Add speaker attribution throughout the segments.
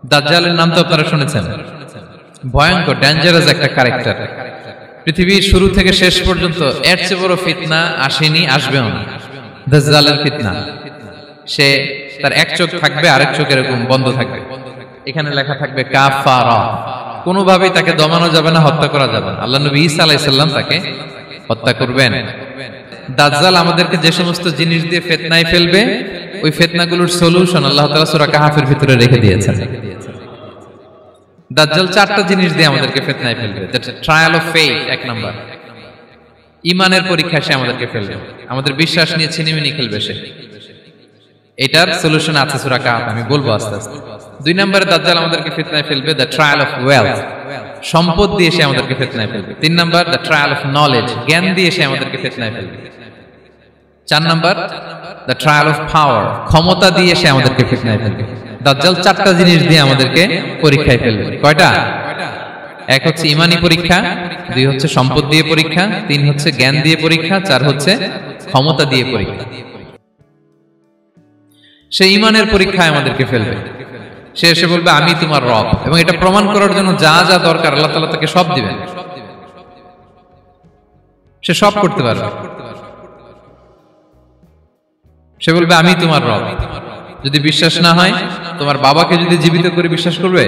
Speaker 1: দাজ্জালের নাম তো আপনারা শুনেছেন, ভয়ঙ্কর ডেঞ্জারাস একটা ক্যারেক্টার। পৃথিবীর শুরু থেকে শেষ পর্যন্ত এর চেয়ে বড় ফিতনা আসেনি, আসবেও না। দাজ্জালের ফিতনা, সে তার এক চোখ থাকবে, আরেক চোখ এরকম বন্ধ থাকবে, এখানে লেখা থাকবে কাফারা। কোনোভাবেই তাকে দমানো যাবে না, হত্যা করা যাবে না। আল্লাহ নবী ঈসা আলাইহিস সালাম তাকে হত্যা করবেন। দাজ্জাল আমাদেরকে যে সমস্ত জিনিস দিয়ে ফিতনায় ফেলবে, ওই ফিতনাগুলোর সলিউশন আল্লাহ তাআলা সূরা কাহফের ভিতরে রেখে দিয়েছেন। দাজ্জাল চারটা জিনিস দিয়ে আমাদেরকে ফিতনায় ফেলবে। ট্রায়াল অফ ফেথ, এক নাম্বার, ঈমানের পরীক্ষা সে আমাদেরকে ফেলবে, আমাদের বিশ্বাস নিয়ে ছিনিমিনি খেলবে সে। এটার সলিউশন আছে সূরা কাহফ, আমি বলবো আস্তে আস্তে। দুই নম্বরে দাজ্জাল আমাদেরকে ফিতনায় ফেলবে দ্য ট্রায়াল অফ ওয়েলথ, সম্পদ দিয়ে সে আমাদেরকে ফিতনায় ফেলবে। তিন নম্বর দ্য ট্রায়াল অফ নলেজ, জ্ঞান দিয়ে সে আমাদেরকে ফিতনায় ফেলবে। চার নম্বর দ্য ট্রায়াল অফ পাওয়ার, ক্ষমতা দিয়ে সে আমাদেরকে ফিতনায় ফেলবে। দাজ্জাল চারটা জিনিস দিয়ে আমাদেরকে পরীক্ষায় ফেলবে। কয়টা? এক হচ্ছে ঈমানি পরীক্ষা, দুই হচ্ছে সম্পদ দিয়ে পরীক্ষা, তিন হচ্ছে জ্ঞান দিয়ে পরীক্ষা, চার হচ্ছে ক্ষমতা দিয়ে পরীক্ষা। সে ঈমানের পরীক্ষায় আমাদেরকে ফেলবে। সে এসে বলবে আমি তোমার রব, এবং এটা প্রমাণ করার জন্য যা যা দরকার আল্লাহ তাআলা তাকে সব দিবেন, সে সব করতে পারবে। সে বলবে আমি তোমার রব। যদি বিশ্বাস না হয়, তোমার বাবাকে যদি জীবিত করে বিশ্বাস করবে,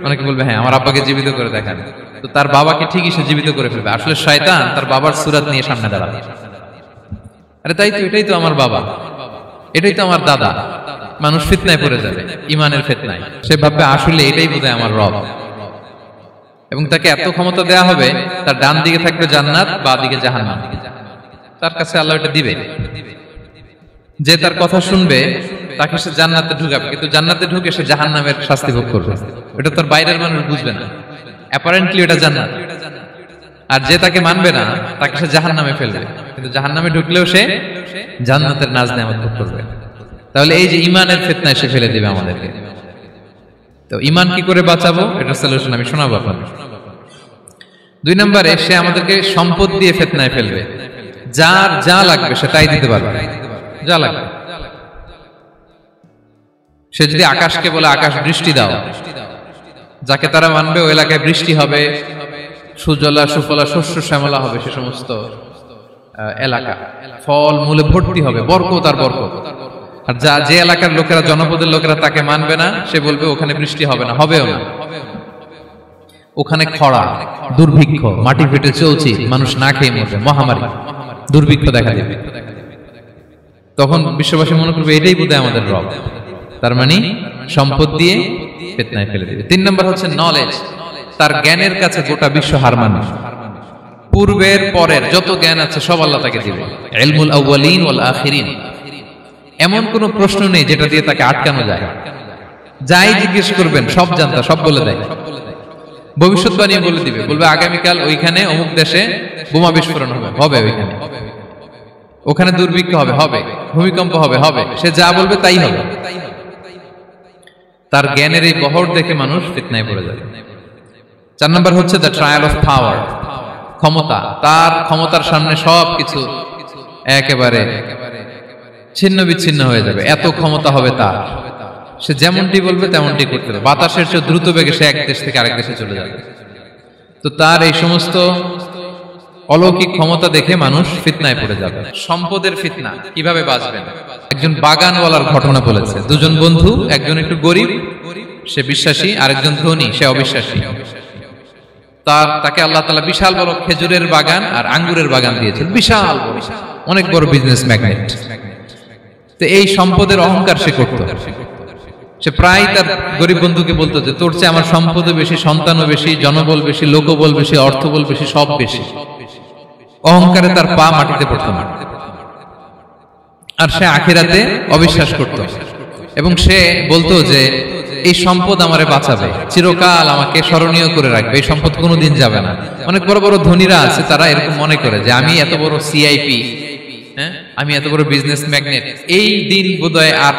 Speaker 1: অনেকে বলবে হ্যাঁ আমার আব্বাকে জীবিত করে দেখান, তো তার বাবাকে ঠিকই সে জীবিত করে ফেলবে। আসলে শয়তান তার বাবার সূরত নিয়ে সামনে দাঁড়াবে, আরে তাই তো, এটাই তো আমার বাবা, এটাই তো আমার দাদা। মানুষ ফিতনায় পড়ে যাবে, ঈমানের ফিতনায়। সে ভাববে আসলে এটাই বোধহয় আমার রব, এবং তাকে এত ক্ষমতা দেয়া হবে, তার ডান দিকে থাকবে জান্নাত, বাঁ দিকে জাহান্নাম। তার কাছে আল্লাহ এটা দিবে, যে তার কথা শুনবে তাকে সে জান্নাতে ঢুকাবে, কিন্তু জান্নাতে ঢুকে সে জাহান্নামের শাস্তি ভোগ করবে। এটা তার বাইরের মানুষ বুঝবে না, অ্যাপারেন্টলি এটা জান্নাত। আর যে তাকে মানবে না, তাকে সে জাহান্নামে ফেলবে, কিন্তু জাহান্নামে ঢুকলেও সে জান্নাতের নাজ নেয়ামত ভোগ করবে। তাহলে এই যে ঈমানের ফিতনায় সে ফেলে দিবে আমাদেরকে। তো ঈমান কি করে বাঁচাবো, এটা সলিউশন আমি শোনাবো আপনাদের। দুই নম্বরে সে আমাদেরকে সম্পদ দিয়ে ফিতনায় ফেলবে। যার যা লাগবে সে তাই দিতে পারবে, যা লাগবে। সে যদি আকাশকে বলে আকাশ বৃষ্টি দাও, যাকে তারা মানবে ওই এলাকায় বৃষ্টি হবে, সুজলা সুফলা শস্য শ্যামলা হবে সে সমস্ত এলাকা, ফল মূলে ভর্তি হবে, বরকত আর বরকত। আর যে এলাকার লোকেরা, জনপদের লোকেরা তাকে মানবে না, সে বলবে ওখানে বৃষ্টি হবে না, হবেও না। ওখানে খরা, দুর্ভিক্ষ, মাটি ফেটে চলছে, মানুষ না খেয়ে মরবে, মহামারী, দুর্ভিক্ষ দেখা দেবে। তখন বিশ্ববাসী মনে করবে এটাই বোধহয় আমাদের রব। তার মানে সম্পদ দিয়ে ফিতনায় ফেলে দিবে। তিন নম্বর হচ্ছে নলেজ, তার জ্ঞানের কাছে গোটা বিশ্ব হার মানবে। পূর্বের পরের যত জ্ঞান আছে সব আল্লাহ তাকে দিবে। ইলমুল আউয়ালিন ওয়াল আখিরিন, এমন কোন প্রশ্ন নেই যেটা দিয়ে তাকে আটকানো যায়। যাই জিজ্ঞেস করবেন সব জানতা, সব বলে দেয়। ভবিষ্যৎবাণী বলে দিবে, বলবে আগামীকাল ওইখানে অমুক দেশে বোমা বিস্ফোরণ হবে, হবে ওইখানে, ওখানে দুর্ভিক্ষ হবে, হবে ভূমিকম্প হবে, হবে। সে যা বলবে তাই হবে। তার জ্ঞানের এই বহর দেখে মানুষ ফিতনায় পড়ে যাবে। চার নম্বর হচ্ছে দ্য ট্রায়াল অফ পাওয়ার, ক্ষমতা। তার ক্ষমতার সামনে সবকিছু একেবারে ছিন্ন বিচ্ছিন্ন হয়ে যাবে, এত ক্ষমতা হবে তার। সে যেমনটি বলবে তেমনটি করতে হবে। বাতাসের চেয়ে দ্রুত বেগে সে এক দেশ থেকে আরেক দেশে চলে যাবে। তো তার এই সমস্ত অলৌকিক ক্ষমতা দেখে মানুষ ফিতনায় পড়ে যাবে। সম্পদের ফিতনা, কিভাবে বাঁচবেন? একজন বাগানওয়ালার ঘটনা বলেছে। দুজন বন্ধু, একজন একটু গরিব, সে বিশ্বাসী, আরেকজন ধনী, সে অবিশ্বাসী। তাকে আল্লাহ তাআলা বিশাল বড় খেজুরের বাগান আর আঙ্গুরের বাগান দিয়েছেন, বিশাল বড়, অনেক বড় বিজনেস ম্যাগনেট। তো এই সম্পদের অহংকার সে করত। সে প্রায় তার গরিব বন্ধুকে বলতো যে তোর চেয়ে আমার সম্পদও বেশি, সন্তানও বেশি, জনবল বেশি, লোকবল বেশি, অর্থবল বেশি, সব বেশি। অহংকারে তার পা মাটিতে পড়তো না। আর সে আখিরাতে অবিশ্বাস করত, এবং সে বলতো যে এই সম্পদ আমারে বাঁচাবে, চিরকাল আমাকে স্মরণীয় করে রাখবে, এই সম্পদ কোনোদিন যাবে না। অনেক বড় বড় ধনীরা আছে, তারা এরকম মনে করে যে আমি এত বড় সিআইপি, হ্যাঁ, আমি এত বড় বিজনেস ম্যাগনেট, এই দিন বোধহয় আর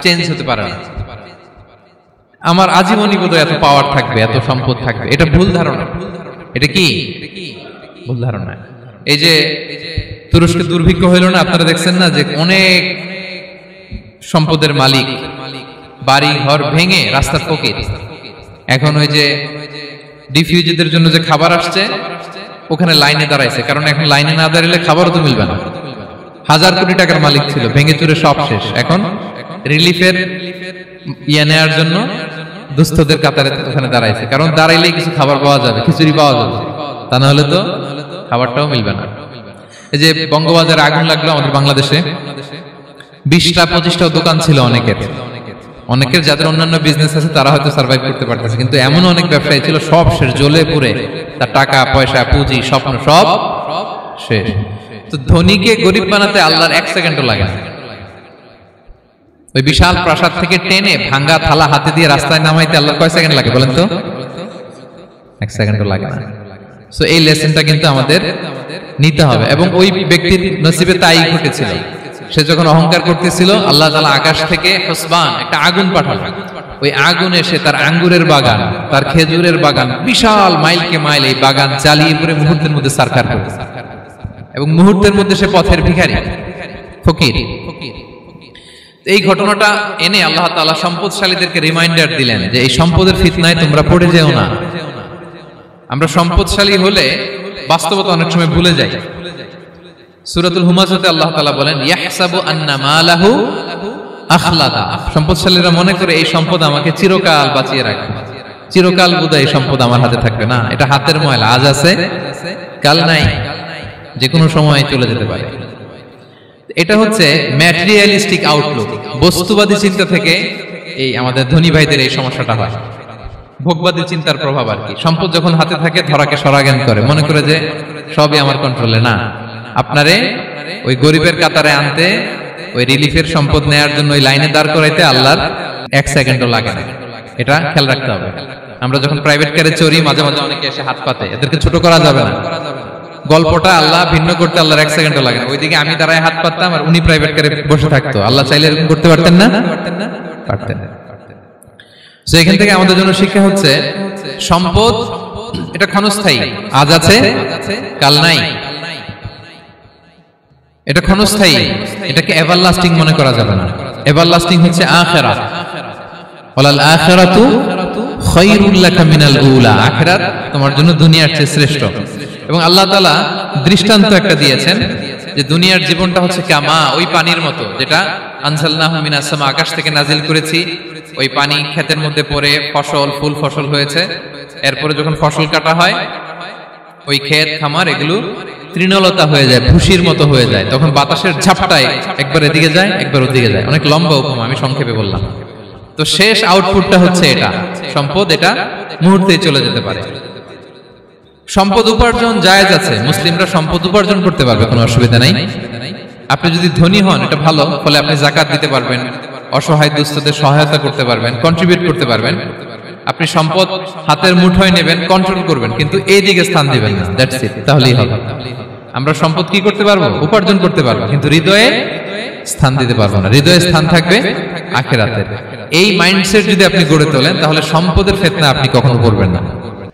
Speaker 1: চেঞ্জ হতে পারে না, আমার আজীবনই বোধহয় এত পাওয়ার থাকবে, এত সম্পদ থাকবে। এটা ভুল ধারণা। এটা কি ভুল ধারণা? এই যে তুরস্কে দুর্ভিক্ষ হইল না, আপনারা দেখছেন না যে অনেক সম্পদের মালিক বাড়ি ঘর ভেঙে রাস্তার ফকির, এখন ওই যে ডিফিউজিদের জন্য যে খাবার আসছে ওখানে লাইনে দাঁড়াইছে, কারণ এখন লাইনে না দাঁড়ালে খাবারও তো মিলবে না। 1000 কোটি টাকার মালিক ছিল, ভেঙে চুরে সব শেষ। এখন রিলিফের নেওয়ার জন্য দুস্থদের কাতারে ওখানে দাঁড়াইছে, কারণ দাঁড়াইলেই কিছু খাবার পাওয়া যাবে, খিচুড়ি পাওয়া যাবে, তা না হলে তো খাবারটাও মিলবে না। এই যে বঙ্গবাজারে আগুন লাগলো আমাদের বাংলাদেশে, 20টা 25টাও দোকান ছিল অনেকের যাদের অন্যান্য বিজনেস আছে তারা হয়তো সার্ভাইভ করতে পারতেছে, কিন্তু এমন অনেক ব্যবসায়ী ছিল সব শেষ, জ্বলে পুড়ে তার টাকা পয়সা পুঁজি স্বপ্ন সব শেষ। তো ধনীকে গরিব বানাতে আল্লাহর 1 সেকেন্ডও লাগে না। ওই বিশাল প্রাসাদ থেকে টেনে ভাঙ্গা থালা হাতে দিয়ে রাস্তায় নামাইতে আল্লাহর কয় সেকেন্ড লাগে বলেন তো? 1 সেকেন্ডও লাগে না। সো এই লেসনটা কিন্তু আমাদের নিতে হবে। এবং ওই ব্যক্তির নসিবে তাই ঘটেছিল, সে যখন অহংকার করতেছিল আল্লাহ তাআলা আকাশ থেকে হুসবান একটা আগুন পাঠালেন। ওই আগুন এসে তার আঙ্গুরের বাগান, তার খেজুরের বাগান, বিশাল মাইলকে মাইল এই বাগান জ্বালিয়ে পুরো মুহূর্তের মধ্যে সারকার করে, এবং মুহূর্তের মধ্যে সে পথের ভিখারি, ফকির। এই ঘটনাটা এনে আল্লাহ তাআলা সম্পদশালীদেরকে রিমাইন্ডার দিলেন যে এই সম্পদের ফিতনায় তোমরা পড়ে যেও না। আমরা সম্পদশালী হলে বাস্তবতা অনেক সময় ভুলে যাই। সূরাতুল হুমাযাতে আল্লাহ তাআলা বলেন ইয়াহসাবু আন্না মালাহু আখলাদা, সম্পদশালীরা মনে করে এই সম্পদ আমাকে চিরকাল বাঁচিয়ে রাখবে, চিরকাল বোধহয় এই সম্পদ আমার হাতে থাকবে। না, এটা হাতের ময়লা, আজ আছে কাল নাই, যে কোনো সময় চলে যেতে পারে। এটা হচ্ছে ম্যাটেরিয়ালিস্টিক আউটলুক, বস্তুবাদী চিন্তা থেকে এই আমাদের ধনী ভাইদের এই সমস্যাটা হয়, ভোগবাদী চিন্তার প্রভাব আর কি। সম্পদ যখন হাতে থাকে ধরাকে সরাজ্ঞান করে, মনে করে যে সবই আমার কন্ট্রোলে। না, আপনারে ওই গরিবের কাতারে আনতে, ওই রিলিফের সম্পদ নেয়ার জন্য ওই লাইনে দাঁড় করাইতে আল্লাহর 1 সেকেন্ডও লাগে না। এটা খেয়াল রাখতে হবে। আমরা যখন প্রাইভেট কারে চড়ি মাঝে মাঝে অনেকে এসে হাত পাতে, এদেরকে ছোট করা যাবে না। গল্পটা আল্লাহ ভিন্ন করতে আল্লাহর 1 সেকেন্ডও লাগে না। ওইদিকে আমি দাঁড়ায় হাত পাততাম আর উনি প্রাইভেট কারে বসে থাকতো, আল্লাহ চাইলে এরকম করতে পারতেন না? পারতেন। তো এখান থেকে আমাদের জন্য শিক্ষা হচ্ছে সম্পদ এটা ক্ষণস্থায়ী, আজ আছে কাল নাই, এটা ক্ষণস্থায়ী, এটাকে এভারলাস্টিং মনে করা যাবে না। এভারলাস্টিং হচ্ছে আখিরাত, ওয়ালাল আখিরাতু খায়রুল লাকা মিনাল উলা, আখিরাত তোমার জন্য দুনিয়ার চেয়ে শ্রেষ্ঠ। এবং আল্লাহ তাআলা দৃষ্টান্ত একটা দিয়েছেন যে দুনিয়ার জীবনটা হচ্ছে কামা, ওই পানির মতো যেটা আনজালনাহু মিনাস সামা, আকাশ থেকে নাজিল করেছি। ওই পানি ক্ষেতের মধ্যে পড়ে ফসল, ফুল ফসল হয়েছে, এরপরে যখন ফসল কাটা হয় ওই ক্ষেত খামার এগুলো তৃণলতা হয়ে যায়, ভুসির মতো হয়ে যায়, তখন বাতাসের ঝাপটায় একবার এদিকে যায় একবার ওদিকে যায়। অনেক লম্বা উপমা, আমি সংক্ষেপে বললাম। তো শেষ আউটপুটটা হচ্ছে এটা, সম্পদ এটা মুহূর্তেই চলে যেতে পারে। সম্পদ উপার্জন জায়েজ আছে, মুসলিমরা সম্পদ উপার্জন করতে পারবে, কোনো অসুবিধা নাই। আপনি যদি ধনী হন এটা ভালো, ফলে আপনি যাকাত দিতে পারবেন, অসহায় দুস্থদের সহায়তা করতে পারবেন, কন্ট্রিবিউট করতে পারবেন। আপনি সম্পদ হাতের মুঠোয় নেবেন, কন্ট্রোল করবেন, কিন্তু এই দিকে স্থান দিবেন না, দ্যাটস ইট, তাহলেই হবে। আমরা সম্পদ কি করতে পারবো? উপার্জন করতে পারবো, কিন্তু হৃদয়ে স্থান দিতে পারবো না। হৃদয়ে স্থান থাকবে আখিরাতের। এই মাইন্ডসেট যদি আপনি গড়ে তোলেন তাহলে সম্পদের ফিতনা আপনি কখনো করবেন না।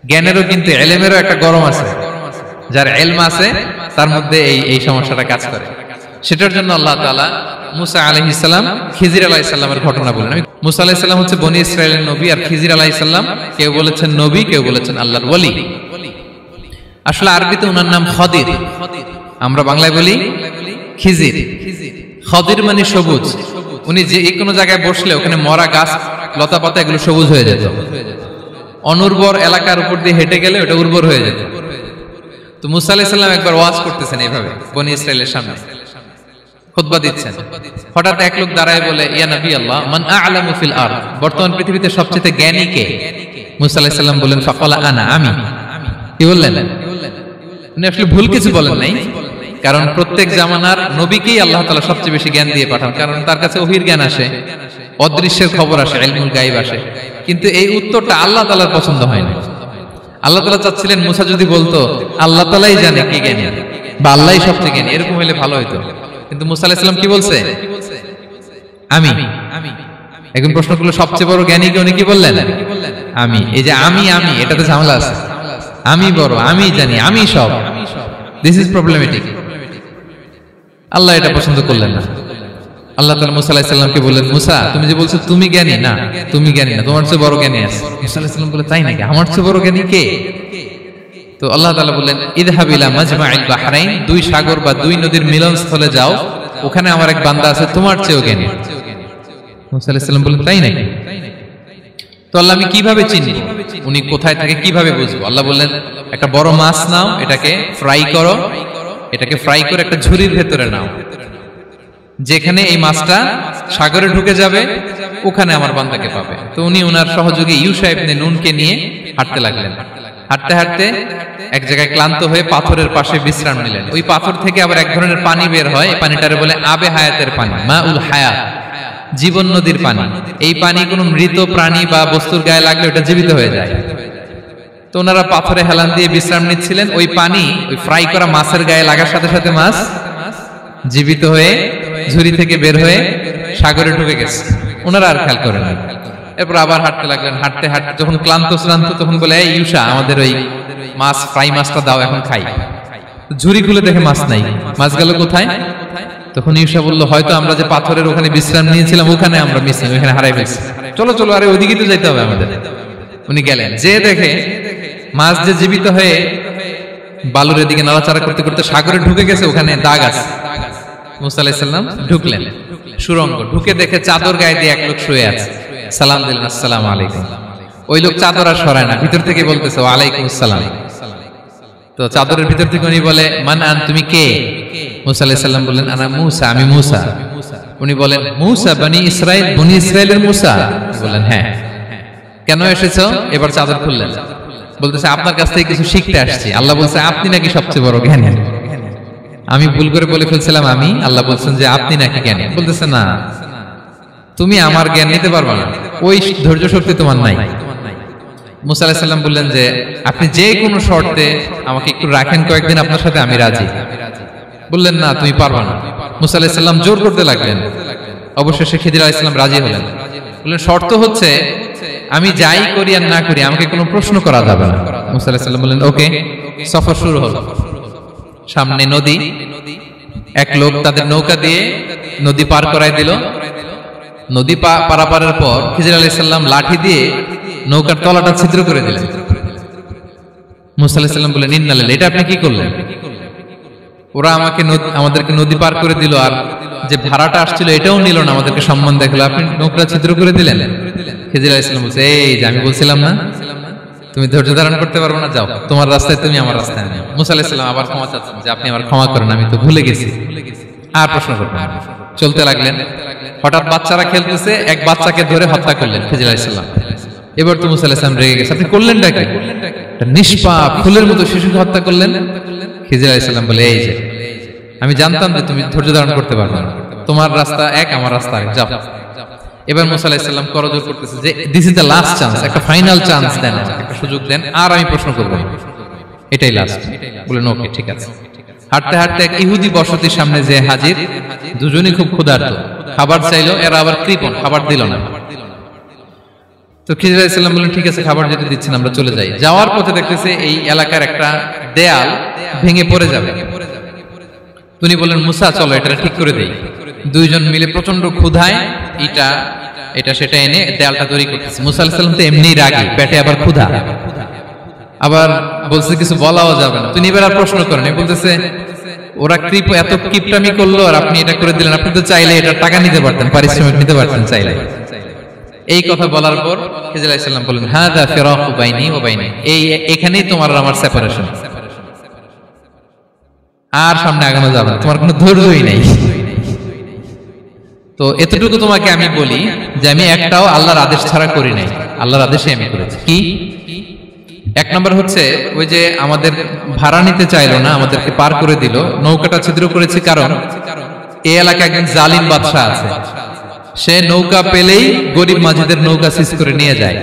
Speaker 1: জ্ঞানেরও কিন্তু এলেমেরও একটা গরম আছে, যার এলম আছে তার মধ্যে এই সমস্যাটা কাজ করে। সেটার জন্য আল্লাহ তাআলা মুসা আলাইহিস সালাম, খিজির আলাইহিস সালামের ঘটনা বলেন। মুসা আলাইহিস সালাম হচ্ছে বনি ইসরাইলের নবী, আর খিজির আলাইহিস সালাম কেউ বলেছেন নবী, কেউ বলেছেন আল্লাহর ওলি। আসলে আরবিতে ওনার নাম খদির, আমরা বাংলায় বলি খিজির। খদির মানে সবুজ। উনি যে কোনো জায়গায় বসলে ওখানে মরা গাছ, লতা পাতা এগুলো সবুজ হয়ে যেত। অনুর্বর এলাকার উপর দিয়ে হেঁটে গেলে ওটা উর্বর হয়ে যেত। তো মুসা আলাইহিস সালাম একবার ওয়াজ করতেছেন এইভাবে বনি ইসরাইলের সামনে, খুতবা দিচ্ছেন। হঠাৎ এক লোক দাঁড়ায় বলে, ইয়া নবী আল্লাহ, মান আ'লামু ফিল আরদ, বর্তমান পৃথিবীতে সবচেয়ে জ্ঞানী কে? মুসা আলাইহিস সালাম বলেন, ফাকালা আনা, আমি। কি বললেন? উনি আসলে ভুল কিছু বলেন নাই, কারণ প্রত্যেক জামানার নবীকেই আল্লাহ তাআলা সবচেয়ে বেশি জ্ঞান দিয়ে পাঠান, কারণ তার কাছে ওহীর জ্ঞান আসে, অদৃশ্যের খবর আসে, ইলমুল গায়ব আসে। কিন্তু এই উত্তরটা আল্লাহ তাআলার পছন্দ হয় না। আল্লাহ তাআলা চাচ্ছিলেন মুসা যদি বলতো আল্লাহ তাআলাই জানে কি জ্ঞানী, বা আল্লাহই সবচেয়ে জ্ঞানী, এরকম হলে ভালো হতো। কিন্তু মুসা আলাইহিস সালাম কি বলছে? আমি। এখন প্রশ্ন করলো সবচেয়ে বড় জ্ঞানী কে? উনি কি বললেন? আমি। এই যে আমি এটাতে ঝামেলা আছে। আমি বড়, আমি জানি, আমি সব, দিস ইজ প্রবলেমেটিক। আল্লাহ এটা পছন্দ করলেন না। আল্লাহ তাআলা মুসা আলাইহিস সালামকে বললেন, মুসা তুমি যে বলছো তুমি জ্ঞানী, না তুমি জ্ঞানী না, তোমার চেয়ে বড় জ্ঞানী আছে। মুসা আলাইহিস সালাম বলে, তাই নাকি, আমার চেয়ে বড় জ্ঞানী কে? তো আল্লাহ তাআলা বললেন, ইযহাব ইলা মাজমাইল বাহরাইন, দুই সাগর বা দুই নদীর মিলনস্থলে যাও, ওখানে আমার এক বান্দা আছে তোমার চেয়েও জ্ঞানী। মুসা আলাইহিস সালাম বললেন, তাই নাকি? তো আল্লাহ, আমি কিভাবে চিনব উনি কোথায় থাকে, কিভাবে বুঝবো? আল্লাহ বললেন, একটা বড় মাছ নাও, এটাকে ফ্রাই করো, এটাকে ফ্রাই করে একটা ঝুড়ির ভেতরে নাও, যেখানে এই মাছটা সাগরে ঢুকে যাবে ওখানে আমার বান্দাকে পাবে। তো উনি ওনার সহযোগী ইউশা ইবনে নুনকে নিয়ে হাঁটতে লাগলেন। হাঁটতে হাঁটতে এক জায়গায় ক্লান্ত হয়ে পাথরের পাশে বিশ্রাম নিলেন। ওই পাথর থেকে আবার এক ধরনের পানি বের হয়, এই পানিটারে বলে আবে হায়াতের পানি, মাউল হায়াত, জীবন নদীর পানি। এই পানি কোনো মৃত প্রাণী বা বস্তুর গায়ে লাগলে ওটা জীবিত হয়ে যায়। তো ওনারা পাথরে হেলান দিয়ে বিশ্রাম নিচ্ছিলেন, ওই পানি ওই ফ্রাই করা মাছের গায়ে লাগার সাথে সাথে মাছ জীবিত হয়ে ঝুড়ি থেকে বের হয়ে সাগরে ঢুকে গেছে। ওনারা আর খেয়াল করেন না। এরপর আবার হাঁটতে লাগলেন। হাঁটতে হাঁটতে যখন ক্লান্ত তখন বলে, এই ইউশা, আমাদের ওই মাছ ফ্রাই মাছটা দাও, এখন খাই। ঝুড়ি খুলে দেখে মাছ নাই। মাছ গেল কোথায়? তখন ইউশা বলল, হয়তো আমরা যে পাথরের ওখানে বিশ্রাম নিয়েছিলাম ওখানে আমরা মিসিং, ওখানে হারাই ফেলছি। চলো চলো, আরে ওইদিকে তো যাইতে হবে আমাদের। উনি গেলেন, যে দেখে মাছ যে জীবিত হয়ে বালুর দিকে নাড়াচাড়া করতে করতে সাগরে ঢুকে গেছে, ওখানে দাগ আছে। মুসা আলাইহিস সালাম ঢুকলেন সুরঙ্গ, ঢুকে দেখে চাদর গায়ে দিয়ে এক লোক শুয়ে আছে। সালাম দিলেন, আসসালামু আলাইকুম। ওই লোক চাদর আর সরায় না, ভিতর থেকে বলতেছে, ওয়া আলাইকুম আসসালাম। তো চাদরের ভিতর থেকে উনি বলে, মান আন, তুমি কে? মুসা আলাইহিস সালাম বললেন, আনা মুসা, আমি মুসা। উনি বলেন, মুসা বনি ইসরাইল, বনি ইসরাইলের মুসা? বললেন, হ্যাঁ। কেন এসেছো? এবার চাদর খুললেন। বলতেছে, আপনার কাছ থেকে কিছু শিখতে আসছি। আল্লাহ বলছে, আপনি নাকি সবচেয়ে বড় জ্ঞানী। আমি ভুল করে বলে ফেলছিলাম আমি, আল্লাহ বলছেন যে আপনি নাকি জ্ঞানী। বলতেছে, না, তুমি আমার জ্ঞান নিতে পারবে না, ওই ধৈর্য শক্তি তোমার নাই। মুসা আলাইহিস সালাম বললেন যে, আপনি যে কোনো শর্তে আমাকে একটু রাখেন কয়েকদিন আপনার সাথে, আমি রাজি। বললেন, না, তুমি পারবে না। মুসা আলাইহিস সালাম জোর করতে লাগলেন। অবশেষে খিজির আলাইহিস সালাম রাজি হলেন। বললেন, শর্ত হচ্ছে আমি যাই করি আর না করি আমাকে কোনো প্রশ্ন করা যাবে না। মুসা আলাইহিস সালাম বললেন, ওকে। সফর শুরু হলো। সামনে নদী, এক লোক তাদের নৌকা দিয়ে নদী পার করাই দিল। নদী পারাপারের পর খিজির আলাইহিস সালাম লাঠি দিয়ে নৌকার তলাটা ছিদ্র করে দিলেন। মুসা আলাইহিস সালাম বললেন, ইন্না লিল্লাহি, এটা আপনি কি করলেন? ওরা আমাদেরকে নদী পার করে দিল, আর যে ভাড়াটা আসছিল এটাও নিল না, আমাদেরকে সম্মান দেখালো, আপনি নৌকা ছিদ্র করে দিলেন। খিজির আলাইহিস সালাম বলছে, এই যে আমি বলছিলাম না তুমি ধৈর্য ধারণ করতে পারবে না, যাও, তোমার রাস্তায় তুমি, আমার রাস্তায় আমি। মুসা আলাইহিস সালাম আবার ক্ষমা চাচ্ছেন যে, আপনি আমার ক্ষমা করেন, আমি তো ভুলে গেছি, আর প্রশ্ন করবেন না। চলতে লাগলেন। হঠাৎ বাচ্চারা খেলতেছে, এক বাচ্চাকে ধরে হত্যা করলেন খিজির আলাইহিস সালাম। এবার তো মুসা আলাইহিস সালাম রেগে গেছে, আপনি করলেনটা কি? নিষ্পাপ ফুলের মতো শিশুকে হত্যা করলেন। খিজির আলাইহিস সালাম বলে, এই যে আমি জানতাম যে তুমি ধৈর্য ধারণ করতে পারবে না, তোমার রাস্তা এক, আমার রাস্তা এক, যাও। এবার মুসা আলাইহিস সালাম করজোর করতেছে যে, this is the last chance, একটা ফাইনাল চান্স দেন, একটা সুযোগ দেন, আর আমি প্রশ্ন করব না, এটাই লাস্ট। বললেন, ওকে, ঠিক আছে। হাঁটতে হাঁটতে এক ইহুদি বসতির সামনে যে হাজির, দুজনই খুব ক্ষুধার্ত, খাবার চাইলো, এরা আবার কৃপণ, খাবার দিল না। তো খিজির আলাইহিস সালাম বললেন, ঠিক আছে, খাবার যেতে দিচ্ছেন, আমরা চলে যাই। যাওয়ার পথে দেখতেছে এই এলাকার একটা দেয়াল ভেঙে পড়ে যাবে। তিনি বললেন, মুসা চলো এটা ঠিক করে দেই। দুইজন মিলে প্রচন্ড ক্ষুধায় এটা সেটা এনে দেয়ালটা তৈরি করতেছে। মুসা আলাইহিস সালাম তো এমনি রাগী, পেটে আবার ক্ষুধা, আবার বলছে কিছু বলাও যাবে না। তিনি এবার আর প্রশ্ন করেন, বলতেছে, ওরা এত কিপটামি করলো আর আপনি এটা করে দিলেন, আপনি তো চাইলে এটা টাকা নিতে পারতেন, পারিশ্রমিক নিতে পারতেন চাইলে। এই কথা বলার পর খিজির আলাইহিস সালাম বললেন, হাযা ফিরাকু বাইনি ওয়া বাইনি, এখানেই তোমার আর আমার সেপারেশন, আর সামনে আগানো যাবে না, তোমার কোনো ধৈর্যই নাই। তো এতটুকু তোমাকে আমি বলি যে আমি একটাও আল্লাহর আদেশ ছাড়া করি নাই, আল্লাহর আদেশে আমি করেছি। কি? এক নম্বর হচ্ছে, ওই যে আমাদের ভাড়া নিতে চাইলো না, আমাদেরকে পার করে দিল, নৌকাটা ছিদ্র করেছে, কারণ এই এলাকায় একজন জালিম বাদশা আছে, সে নৌকা পেলেই গরিব মাঝিদের নৌকা সিজ করে নিয়ে যায়।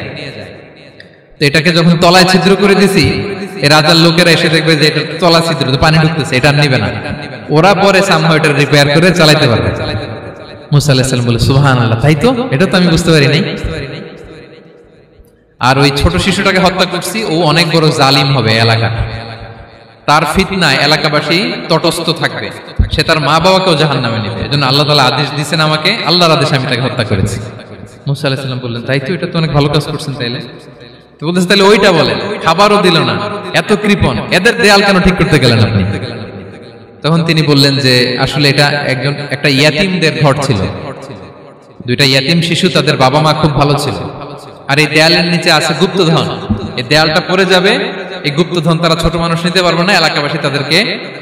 Speaker 1: তো এটাকে যখন তলায় ছিদ্র করে দিছি, এই রাজার লোকেরা এসে দেখবে যে এটা তলা ছিদ্র, পানি ঢুকতেছে, এটা নিবে না, ওরা পরে সামহাও এটা রিপেয়ার করে চালাইতে পারবে। মুসা আলাইহিস সালাম বলে, সুবহানাল্লাহ, তাই তো, এটা তো আমি বুঝতে পারি নাই। আর ওই ছোট শিশুটাকে হত্যা করছি, ও অনেক বড় জালিম হবে এলাকা, তার ফিতনায় এলাকাবাসী তটস্থ থাকবে, সে তার মা বাবাকেও জাহান্নামে নেবে। এজন্য আল্লাহ তাআলা আদেশ দিয়েছেন আমাকে, আল্লাহর আদেশে আমি তাকে হত্যা করেছি। মুসা আলাইহিস সালাম বললেন, তাই তো, এটা তো অনেক ভালো কাজ করছেন। তাইলে তো বলতেছে, তাহলে ওইটা বলেন। খাবারও দিল না, এত কৃপণ, এদের দেয়াল কেন ঠিক করতে গেলেন আপনি? তখন তিনি বললেন যে আসলে এটা একটা ইয়াতিমদের ঘর ছিল, দুইটা ইয়াতিম শিশু, তাদের বাবা মা খুব ভালো ছিল, আর এই দেয়ালের নিচে আছে গুপ্তধন। এই দেয়ালটা পড়ে যাবে, এই গুপ্তধন তারা ছোট মানুষ নিতে পারবে না, এলাকাবাসী তাদেরকে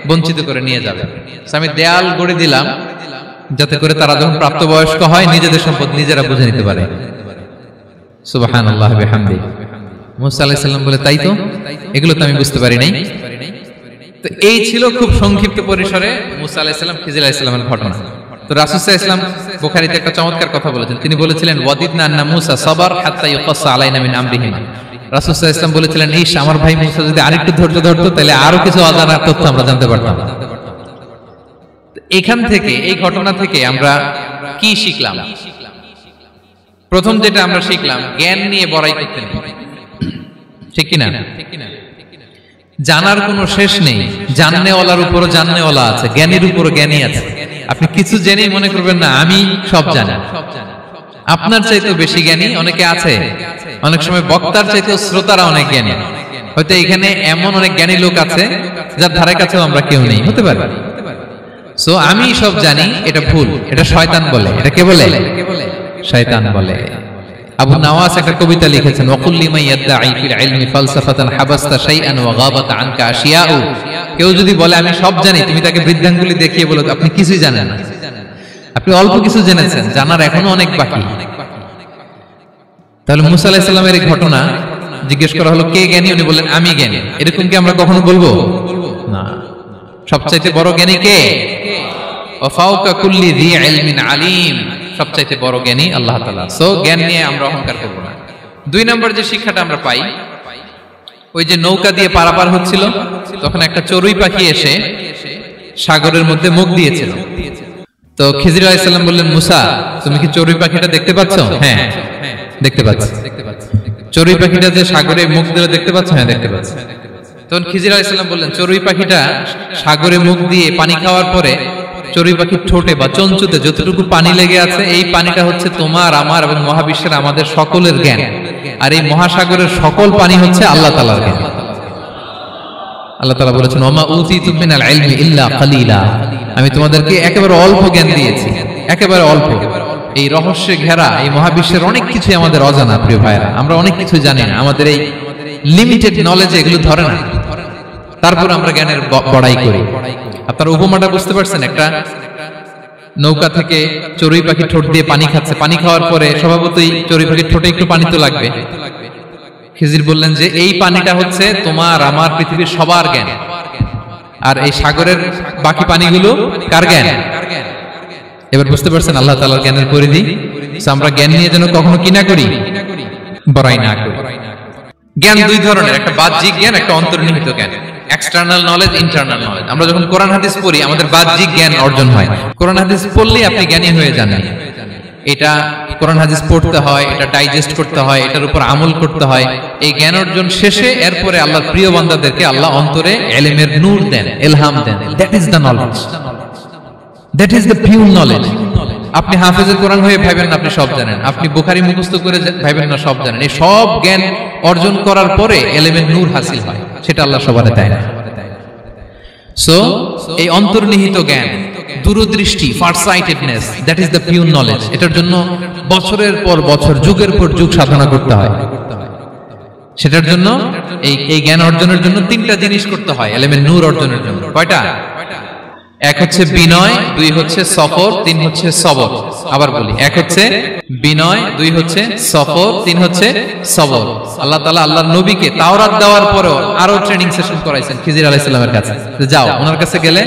Speaker 1: বঞ্চিত করে নিয়ে যাবে। আমি দেয়াল গড়ে দিলাম যাতে করে তারা যখন প্রাপ্তবয়স্ক হয় নিজেদের সম্পদ নিজেরা বুঝে নিতে পারে। সুবহানাল্লাহ বিহামদিহি। মুসা আলাইহিস সালাম বলে, তাই তো, এগুলো তো আমি বুঝতে পারি নাই। তো এই ছিল খুব সংক্ষিপ্ত পরিসরে মুসা আলাইহিস সালাম খিজির আলাইহিস সালামের ঘটনা। তো রাসূল সাল্লাল্লাহু আলাইহি ওয়াসাল্লাম বুখারীতে একটা চমৎকার কথা বলেছেন। তিনি বলেছিলেন, ওয়াদিদনা আন্না মুসা সাবার হাত্তা ইউকাসসা আলাইনা মিন আমরিহিমা। রাসূল সাল্লাল্লাহু আলাইহি ওয়াসাল্লাম বলেছিলেন, ইস, আমার ভাই মুসা যদি আরেকটু ধৈর্য ধরতো তাহলে আরো কিছু অজানা তথ্য আমরা জানতে পারতাম। এখান থেকে, এই ঘটনা থেকে আমরা কি শিখলাম? প্রথম যেটা আমরা শিখলাম, জ্ঞান নিয়ে বড়াই করতে নেই, ঠিক কিনা? জানার কোনো শেষ নেই, জাননেওয়ালার উপরও জাননেওয়ালা আছে, জ্ঞানীর উপরও জ্ঞানী আছে। আপনি কিছু জেনেই মনে করবেন না আমি সব জানি। আপনার চাইতেও বেশি জ্ঞানী অনেকে আছে। অনেক সময় বক্তার চাইতেও শ্রোতারা অনেক জ্ঞানী। হয়তো এখানে এমন অনেক জ্ঞানী লোক আছে যার ধারে কাছেও আমরা কেউ নেই, হতে পারে। সো আমি সব জানি, এটা ভুল, এটা শয়তান বলে। এটা কে বলে? শয়তান বলে। আবু নওয়াস একটা কবিতা লিখেছেন, ওয়াকুল লিমান ইয়াদঈ ফিল ইলমি ফালসাফাতান হাবাসতা শাইআন ওয়া গাবাত আনকা আশিয়াউ। কেউ যদি বলে আমি সব জানি, তুমি তাকে বৃদ্ধাঙ্গুলি দেখিয়ে বলো আপনি কিছুই জানেন না, আপনি অল্প কিছু জেনেছেন, জানার এখনো অনেক বাকি। তাহলে মুসা আলাইহিস সালামের এই ঘটনা জিজ্ঞেস করা হলো, কে জ্ঞানী? উনি বললেন, আমি জ্ঞানী। এরকম কি আমরা কখনো বলবো? না। সবচাইতে বড় জ্ঞানী কে? ওয়া ফাওকা কুল্লি যী ইলমিন আলিম। সবচাইতে বড় জ্ঞানী আল্লাহ তাআলা। সো জ্ঞান নিয়ে আমরা অহংকার করব না। দুই নম্বর যে শিক্ষাটা আমরা পাই, ওই যে নৌকা দিয়ে পারাপার হচ্ছিল, তখন একটা চড়ুই পাখি এসে সাগরের মধ্যে মুখ দিয়েছিল। তো খিজির আলাইহিস সালাম বললেন, মুসা, তুমি কি চড়ুই পাখিটা দেখতে পাচ্ছ? হ্যাঁ, দেখতে পাচ্ছি। চড়ুই পাখিটা যে সাগরে মুখ দিল দেখতে পাচ্ছ? হ্যাঁ, দেখতে পাচ্ছি। তখন খিজির আলাইহিস সালাম বললেন, চড়ুই পাখিটা সাগরে মুখ দিয়ে পানি খাওয়ার পরে চড়ুই পাখির ঠোঁটে বা চঞ্চুতে যতটুকু পানি লেগে আছে, এই পানিটা হচ্ছে তোমার, আমার এবং মহাবিশ্বের আমাদের সকলের জ্ঞান। আর এই মহাসাগরের সকল পানি হচ্ছে আল্লাহ তাআলার জ্ঞান। আল্লাহ তাআলা বলেছেন, ওমা উতিতুম মিনাল ইলমি ইল্লা কালিলা। আমি তোমাদেরকে একেবারে অল্প জ্ঞান দিয়েছি, একেবারে অল্প। এই রহস্যে ঘেরা এই মহাবিশ্বের অনেক কিছু আমাদের অজানা। প্রিয় ভাইরা, আমরা অনেক কিছু জানি না, আমাদের এই লিমিটেড নলেজে এগুলো ধরে না, তারপর আমরা জ্ঞানের বড়াই করি। আপনারা উপমাটা বুঝতে পারছেন? একটা নৌকা থেকে চড়ুই পাখি ঠোঁট দিয়ে পানি খাচ্ছে, পানি খাওয়ার পরে স্বভাবতই চড়ুই পাখির ঠোঁটে একটু পানি তো লাগবে। খিজির বললেন যে এই পানিটা হচ্ছে তোমার, আমার, পৃথিবীর সবার জ্ঞান, আর এই সাগরের বাকি পানিগুলো কার জ্ঞান? এবার বুঝতে পারছেন আল্লাহ তাআলার জ্ঞানের পরিধি। আমরা জ্ঞান নিয়ে যেন কখনো কি না করি, বড়াই না করি। জ্ঞান দুই ধরনের, একটা বাহ্যিক জ্ঞান, একটা অন্তর্নিহিত জ্ঞান। External knowledge, internal knowledge. আমরা যখন কোরআন হাদিস পড়ি আমাদের বাহ্যিক জ্ঞান অর্জন হয়। কোরআন হাদিস পড়লেই আপনি জ্ঞানী হয়ে যান। এটা কোরআন হাদিস পড়তে হয়, এটা ডাইজেস্ট করতে হয়, এটার উপর আমল করতে হয়। এই জ্ঞান অর্জন শেষে এরপরে আল্লাহর প্রিয় বান্দাদেরকে আল্লাহ অন্তরে ইলমের নূর দেন, ইলহাম দেন। That is the knowledge, that is the pure knowledge. আপনি হাফেজে কোরআন হয়ে ভাবেন না আপনি সব জানেন, আপনি বুখারী মুখস্থ করে ভাবেন না সব জানেন। এই সব জ্ঞান অর্জন করার পরে ইলমের নূর হাসিল হয়, সেটা আল্লাহ সবারে দেয় না। সো এই অন্তর্নিহিত জ্ঞান, দূরদৃষ্টি, farsightedness, that is the pure knowledge. এটার জন্য বছরের পর বছর, যুগের পর যুগ সাধনা করতে হয়। সেটার জন্য এই জ্ঞান অর্জনের জন্য তিনটা জিনিস করতে হয় ইলমের নূর অর্জনের জন্য। কয়টা? এক হচ্ছে বিনয়, দুই হচ্ছে সফর, তিন হচ্ছে সবর। আবার বলি, এক হচ্ছে বিনয়, দুই হচ্ছে সফর, তিন হচ্ছে সবর। আল্লাহ তাআলা আল্লাহর নবীকে তাওরাত দেওয়ার পরেও আরো ট্রেনিং সেশন করাইছেন খিজির আলাইহিস সালামের কাছে। যাও, ওনার কাছে গেলে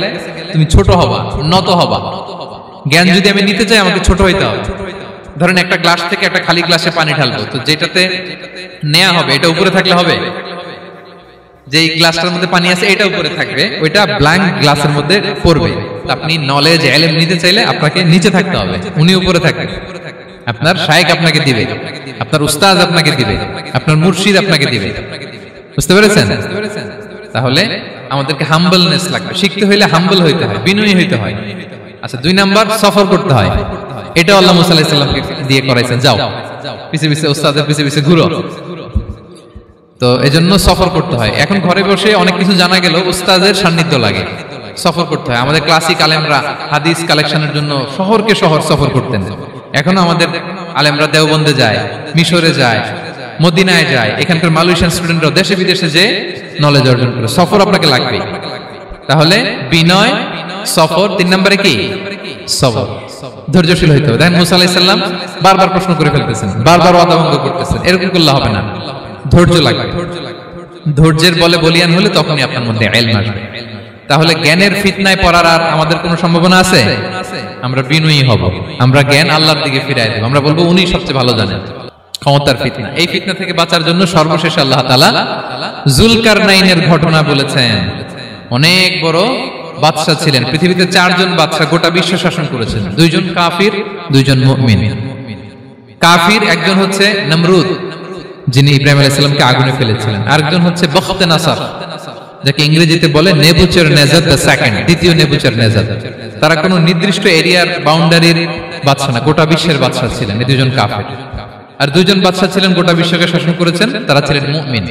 Speaker 1: তুমি ছোট হবা, নত হবা। জ্ঞান যদি আমি নিতে চাই আমাকে ছোট হইতে হবে। ধরেন একটা গ্লাস থেকে একটা খালি গ্লাসে পানি ঢালবো, তো যেটাতে নেওয়া হবে এটা উপরে থাকলে হবে? যে গ্লাসটার মধ্যে পানি আছে এটা উপরে থাকবে, ওইটা ব্ল্যাঙ্ক গ্লাসের মধ্যে পড়বে। আপনি নলেজ, ইলম নিতে চাইলে আপনাকে নিচে থাকতে হবে, উনি উপরে থাকবেন। আপনার শায়েখ আপনাকে দিবে, আপনার উস্তাদ আপনাকে দিবে, আপনার মুর্শিদ আপনাকে দিবে। বুঝতে পেরেছেন? তাহলে আমাদেরকে হাম্বলনেস লাগবে, শিখতে হইলে হাম্বল হইতে হয়, বিনয়ী হইতে হয়। আচ্ছা 2 নাম্বার সফর করতে হয়, এটা আল্লাহ মুসা আলাইহিস সালামকে দিয়ে করাইছেন, যাও পিছে পিছে উস্তাদের পিছে পিছে ঘুরো। তো এজন্য সফর করতে হয়। এখন ঘরে বসে অনেক কিছু জানা গেল, উস্তাদের সান্নিধ্য লাগে, সফর করতে হয়। আমাদের ক্লাসিক আলেমরা হাদিস কালেকশনের জন্য শহরকে শহর সফর করতেন। এখনো আমাদের আলেমরা দেওবন্দে যায়, মিশরে যায়, মদিনায় যায়, এখানকার মালয়েশিয়ান স্টুডেন্টরা দেশে বিদেশে যে নলেজ অর্জন করে। সফর আপনাকে লাগবে। তাহলে বিনয়, সফর, 3 নম্বরে কি সবর, ধৈর্যশীল হইতে হবে। দেখেন মুসা আলাইহিস সালাম বারবার প্রশ্ন করে ফেলতেছেন, বারবার ওয়াদা ভঙ্গ করতেছেন, এরকম করলে হবে না, ধৈর্য লাগবে। ধৈর্যের বলে বলিয়ান হলে তখনই আপনার মধ্যে ইলম আসবে। তাহলে জ্ঞানের ফিতনায় পড়ার আর আমাদের কোনো সম্ভাবনা আছে? আমরা বিনয়ী হব, আমরা জ্ঞান আল্লাহর দিকে ফিরাই দেব, আমরা বলবো উনি সবচেয়ে ভালো জানেন। ক্ষমতার ফিতনা, এই ফিতনা থেকে বাঁচার জন্য সর্বশেষ আল্লাহ তাআলা যুলকারনাইনের ঘটনা বলেছেন। অনেক বড় বাদশা ছিলেন, পৃথিবীতে 4 জন বাদশা গোটা বিশ্ব শাসন করেছেন, 2 জন কাফির, 2 জন মুমিন। কাফির একজন হচ্ছে নমরুদ, যিনি ইব্রাহিম আলাইহিস সালামকে আগুনে ফেলেছিলেন, আরেকজন হচ্ছে বখতে নাসার, যাকে ইংরেজিতে বলে নেবুচারনেজার দ্য সেকেন্ড, দ্বিতীয় নেবুচারনেজার। তারা কোনো নির্দিষ্ট এরিয়ার বাউন্ডারির বাদশা না, গোটা বিশ্বের বাদশা ছিলেন। এই 2 জন কাফির। আর 2 জন বাদশা ছিলেন গোটা বিশ্বকে শাসন করেছেন, তারা ছিলেন মুমিন।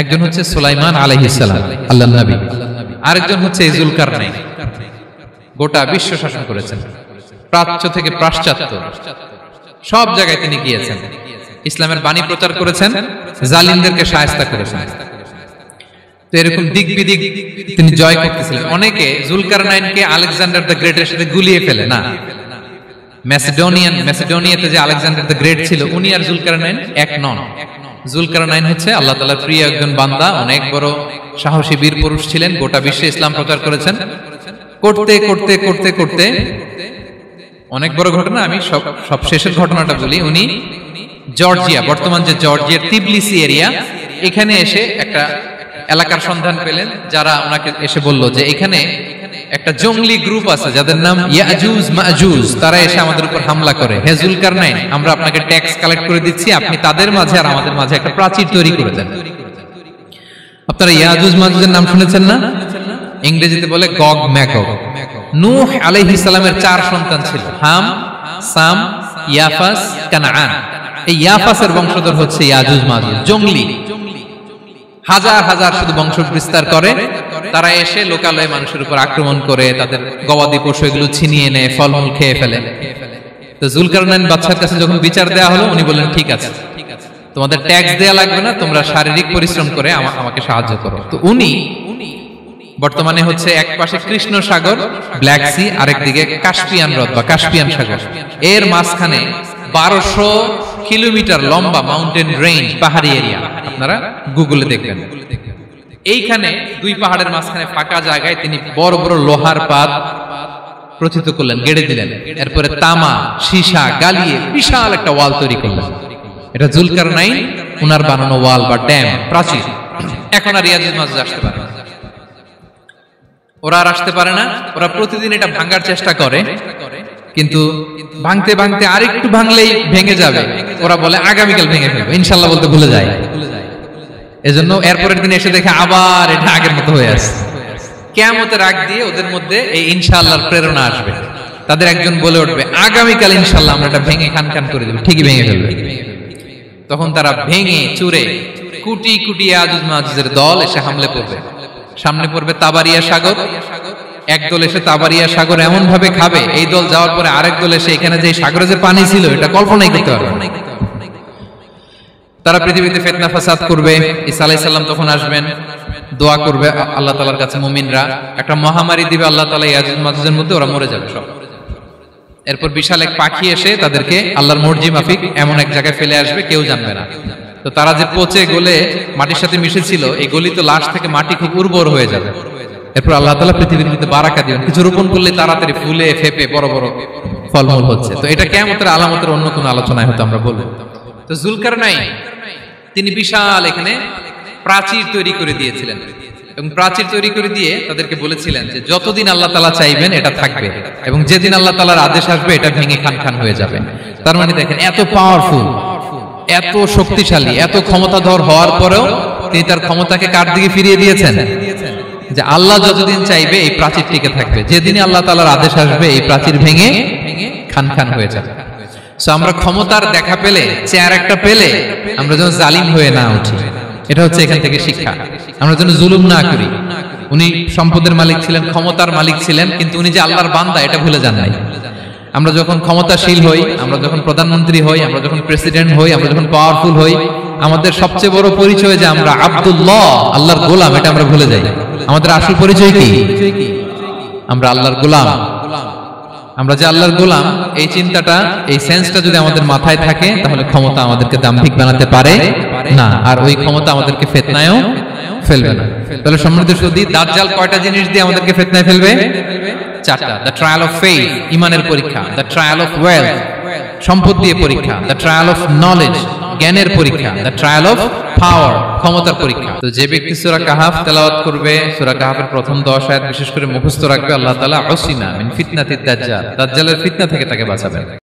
Speaker 1: একজন হচ্ছে সুলাইমান আলাইহিস সালাম, আল্লাহর নবী, আরেকজন হচ্ছে যুলকারনাইন, গোটা বিশ্ব শাসন করেছেন, প্রাচ্য থেকে পাশ্চাত্য সব জায়গায় তিনি গিয়েছেন, ইসলামের বাণী প্রচার করেছেন, জালিমদেরকে শায়েস্তা করেছেন। তো এরকম দিক বিদিক তিনি জয় করতেছিলেন। অনেকে যুলকারনাইনকে আলেকজান্ডার দ্য গ্রেটের সাথে গুলিয়ে ফেলে না। ম্যাসিডোনিয়াতে যে আলেকজান্ডার দ্য গ্রেট ছিল, উনি আর যুলকারনাইন এক নন। যুলকারনাইন হচ্ছে আল্লাহ তাআলার প্রিয় একজন বান্দা, অনেক বড় সাহসী বীর পুরুষ ছিলেন, গোটা বিশ্বে ইসলাম প্রচার করেছেন। করতে করতে করতে করতে অনেক বড় ঘটনা, আমি সব শেষের ঘটনাটা বলি। উনি জর্জিয়া, বর্তমান যে জর্জিয়ার তিবলিসি এরিয়া, এখানে এসে একটা এলাকার সন্ধান পেলেন, যারা ওনাকে এসে বলল যে এখানে একটা জঙ্গলি গ্রুপ আছে যাদের নাম ইয়াজুজ মাজুজ, তারা এসে আমাদের উপর হামলা করে। হে যুলকারনাইন, আমরা আপনাকে ট্যাক্স কালেক্ট করে দিচ্ছি, আপনি তাদের মাঝে আর আমাদের মাঝে একটা প্রাচীর তৈরি করে দেন। আপনারা ইয়াজুজ মাজুজের নাম শুনেছেন না? ইংরেজিতে বলে গগ ম্যাগগ। নূহ আলাইহিস সালামের 4 সন্তান ছিল, হাম, সাম, ইয়াফাস, কানাআন। এই ইয়াফাসের বংশধর হচ্ছে ইয়াজুজ মাজুজ, জঙ্গলি, হাজার হাজার শুধু বংশ বিস্তার করে। তারা এসে লোকালয়ে মানুষের উপর আক্রমণ করে, তাদের গবাদি পশু এগুলো ছিনিয়ে নেয়, ফলমূল খেয়ে ফেলে। তো যুলকারনাইন বাদশার কাছে যখন বিচার দেওয়া হলো, উনি বললেন ঠিক আছে, তোমাদের ট্যাক্স দেয়া লাগবে না, তোমরা শারীরিক পরিশ্রম করে আমাকে সাহায্য করো। তো উনি বর্তমানে হচ্ছে এক পাশে কৃষ্ণ সাগর, ব্ল্যাক সি, আরেকদিকে কাস্পিয়ান হ্রদ বা কাস্পিয়ান সাগর, এর মাঝখানে 1200 কিলোমিটার লম্বা মাউন্টেন রেঞ্জ, পাহাড়ি এরিয়া, আপনারা গুগলে দেখবেন। এইখানে 2 পাহাড়ের মাঝখানে ফাঁকা জায়গায় তিনি বড় বড় লোহার পাত প্রথিত করলেন, গেড়ে দিলেন। এরপরে তামা, সীসা গালিয়ে বিশাল একটা ওয়াল তৈরি করলেন। এটা যুলকারনাইন উনার বানানো ওয়াল বা ড্যাম, প্রাচীর। এখন আর ইয়াজুজ মাজুজ আসতে পারে না, ওরা আর আসতে পারে না। ওরা প্রতিদিন এটা ভাঙার চেষ্টা করে, কিন্তু ভাঙতে ভাঙতে আরেকটু ভাঙলেই ভেঙে যাবে। ওরা বলে আগামীকাল ভেঙে ফেলবে, ইনশাল্লাহ বলতে ভুলে যায়। এজন্য এরপরের দিন এসে দেখে আবার এটা আগের মতো হয়ে আসছে। কিয়ামতের আগ দিয়ে ওদের মধ্যে এই ইনশাআল্লাহর প্রেরণা আসবে। তাদের একজন বলে উঠবে, আগামীকাল ইনশাআল্লাহ আমরা এটা ভেঙে খান খান করে দেব, ঠিকই ভেঙে ফেলবে। তখন তারা ভেঙে চুরে কুটি কুটি ইয়াজুজ মাজুজের দল এসে হামলে পড়বে। সামনে পড়বে তাবারিয়া সাগর, একদল এসে তাবারিয়া সাগর এমন ভাবে খাবে, এই দল যাওয়ার পরে আরেক দল এসে এখানে যে সাগরে যে পানি ছিল এটা কল্পনাই করতে পারবে না। তারা পৃথিবীতে ফিতনা ফাসাদ করবে। ঈসা আলাইহিস সালাম তখন আসবেন, দোয়া করবে আল্লাহ তাআলার কাছে মুমিনরা, একটা মহামারী দিবে আল্লাহ তাআলা ইয়াজুজ মাজুজের মধ্যে, ওরা মরে যাবে সব। এরপর বিশাল এক পাখি এসে তাদেরকে আল্লাহর মর্জি মাফিক এমন এক জায়গায় ফেলে আসবে, কেউ জানবে না। তো তারা যে পচে গলে মাটির সাথে মিশেছিল, এই গলিত লাশ থেকে মাটি খুব উর্বর হয়ে যাবে। এরপর আল্লাহ তাআলা পৃথিবীর মধ্যে বারাকা দিবেন, কিছু রোপণ করলে তাড়াতাড়ি ফুলে ফেপে বড় বড় ফলমূল হচ্ছে। তো এটা কিয়ামতের আলামতের অন্য কোন আলোচনায় হয়তো আমরা বলবো। তো যুলকারনাইন তিনি বিশাল এখানে প্রাচীর তৈরি করে দিয়েছিলেন, এবং প্রাচীর তৈরি করে দিয়ে তাদেরকে বলেছিলেন যে যতদিন আল্লাহ তাআলা চাইবেন এটা থাকবে, এবং যেদিন আল্লাহ তাআলার আদেশ আসবে এটা ভেঙে খান খান হয়ে যাবে। তার মানে দেখেন, এত পাওয়ারফুল, এত শক্তিশালী, এত ক্ষমতাধর হওয়ার পরেও তিনি তার ক্ষমতাকে কার দিকে ফিরিয়ে দিয়েছেন? যে আল্লাহ যতদিন চাইবে এই প্রাচীর টিকে থাকবে, যেদিনই আল্লাহ তাআলার আদেশ আসবে এই প্রাচীর ভেঙে খান খান হয়ে যাবে। সো আমরা ক্ষমতার দেখা পেলে, চেয়ার একটা পেলে আমরা যেন জালিম হয়ে না উঠি, এটা হচ্ছে এখান থেকে শিক্ষা। আমরা যেন জুলুম না করি। উনি সম্পদের মালিক ছিলেন, ক্ষমতার মালিক ছিলেন, কিন্তু উনি যে আল্লাহর বান্দা এটা ভুলে যান নাই। আমরা যখন ক্ষমতাশীল হই, আমরা যখন প্রধানমন্ত্রী হই, আমরা যখন প্রেসিডেন্ট হই, আমরা যখন পাওয়ারফুল হই, আমাদের সবচেয়ে বড় পরিচয় যে আমরা আব্দুল্লাহ, আল্লাহর গোলাম, এটা আমরা ভুলে যাই। আমাদের আসল পরিচয় কি? আমরা আল্লাহর গোলাম। আমরা যে আল্লাহর গোলাম, এই চিন্তাটা, এই সেন্সটা যদি আমাদের মাথায় থাকে, তাহলে ক্ষমতা আমাদেরকে দাম্ভিক বানাতে পারে না, আর ওই ক্ষমতা আমাদেরকে ফিতনায়ও ফেলবে না। তাহলে সম্মানিত সুধী, দাজ্জাল কয়টা জিনিস দিয়ে আমাদেরকে ফিতনায় ফেলবে? চারটা। দ্য ট্রায়াল অফ ফেইথ, ঈমানের পরীক্ষা; দ্য ট্রায়াল অফ ওয়েলথ, সম্পদ দিয়ে পরীক্ষা; দ্য ট্রায়াল অফ নলেজ, জ্ঞানের পরীক্ষা; দ্য ট্রায়াল অফ পাওয়ার, ক্ষমতার পরীক্ষা। তো যে ব্যক্তি সূরা কাহাফ তেলাওয়াত করবে, সূরা কাহাফের প্রথম 10 আয়াত বিশেষ করে মুখস্থ রাখবে, আল্লাহ তাআলা উসিমা মিন ফিতনাতিদ দাজ্জাল, দাজ্জালের ফিতনা থেকে তাকে বাঁচাবেন।